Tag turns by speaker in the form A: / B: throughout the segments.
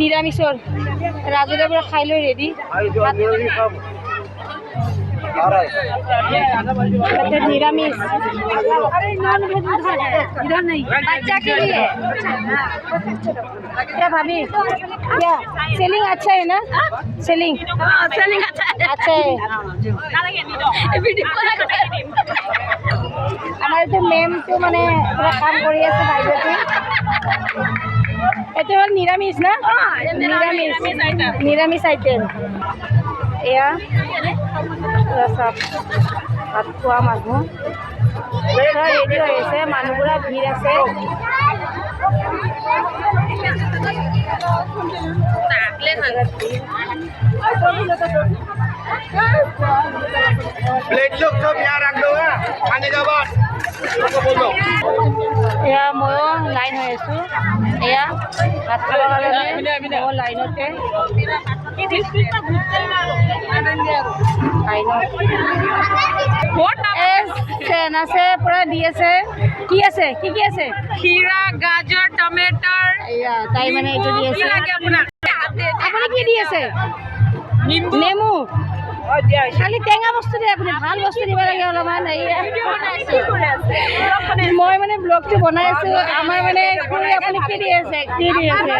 A: নিৰামিষৰ ৰাজুৰে পৰা খাই লৈ ৰেডি। निरामिष इधर नहीं बच्चा के लिए। क्या भाभी क्या सेलिंग अच्छा है ना? सेलिंग अच्छा है। हमारे तो मैम तो माने पूरा काम कर रही है বাইদেউটো। এইটো হ'ল নিৰামিষ না? নিৰামিষ আইটেম। এয়া সব ভাত খোৱা মানুহ ৰেডি হৈ আছে, মানুহবোৰৰ ভিৰ আছে। এয়া ময়ো লাইন হৈ আছো। এয়া ভাত খাবৰ কাৰণে ময়ো লাইনতে আছে পুৰা দি আছে। কি আছে কি আছে? খিৰা, গাজৰ, টমেটৰ। এয়া তাই মানে এইটো দি আছে। আপুনি কি দি আছে? নেমু। খালি টেঙা বস্তু দিয়ে আপুনি, ভাল বস্তু দিব লাগে অলপমান। মই মানে ব্লগটো বনাই আছো। আমাৰ মানে আপুনি কি দি আছে? কি দি আছে?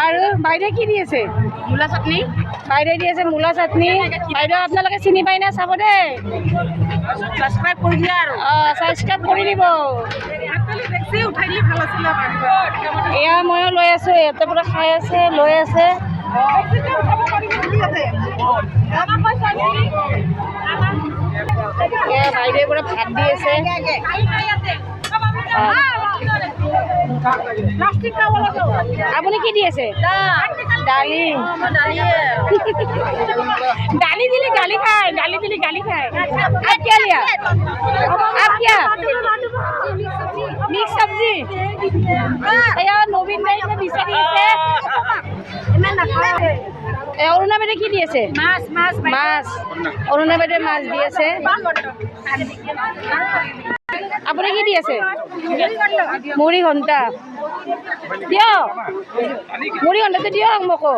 A: আৰু বাইদেউ কি দি আছে? মূলা চাটনি। বাইদেউ দি আছে মূলা চাটনি। বাইদেউ আপোনালোকে চিনি পাই না? চাব দেই, ছাবস্ক্ৰাইব কৰি দিয়া আৰু ছাবস্ক্ৰাইব কৰি দিব। এয়া ময়ো লৈ আছো, ইয়াতে পুৰা খাই আছে, লৈ আছে। বাইদেউ পুৰা ভাত দি আছে। আপুনি কি দি আছে? দালি। दाली दिली गाली खाए, दाली दिली गाली खाए। आप क्या लिया? आप क्या? मिक्स सब्जी। यार नवीन भाई ने बिचारी আছে। অৰুণা বাইদেউ কি দি আছে? মাছ। অৰুণা বাইদেউ মাছ দি আছে। আপুনি কি দি আছে? মুড়ি ঘণ্টা দিয়ক, মুড়ি ঘণ্টাটো দিয়ক মোকো।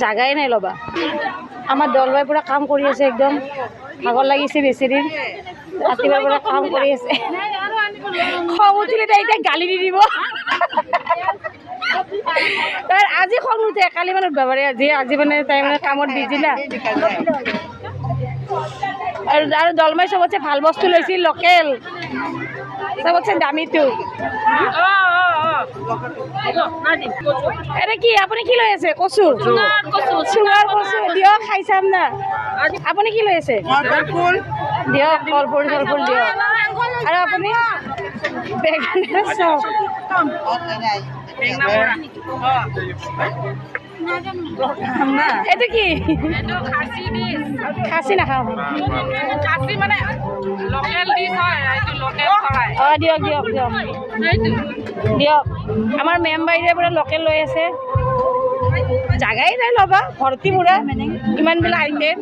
A: জাগাই নাই ল'বা। আমাৰ দলবাই পুৰা কাম কৰি আছে, একদম ভাগৰ লাগিছে বেছি দিন। ৰাতিপুৱাৰ পৰা কাম কৰি আছে। খং উঠিলে তাই এতিয়া গালি দি দিব। তাই আজি খং নুঠে, কালি মানে উঠবা পাৰে। আজি মানে তাই মানে কামত বিজি না। আৰু দলমাই চবতছে ভাল বস্তু লৈছিল, লোকেল চবতছে দামীটো। এনে কি আপুনি কি লৈ আছে? কচু। চুঙাৰ কচু দিয়ক, খাই চাম না। আপুনি কি লৈ আছে? দিয়ক, কলফুল চলফুল দিয়ক। আৰু আপুনি বেঙেনা চপ। এইটো কি? খাচী নাখাওঁ। অঁ দিয়ক দিয়ক দিয়ক দিয়ক। আমাৰ মেম বাইদেউ পুৰা লোকেল লৈ আছে। জাগাই নাই ল'বা, ভৰ্তি পুৰা ইমানবিলাক আইটেম।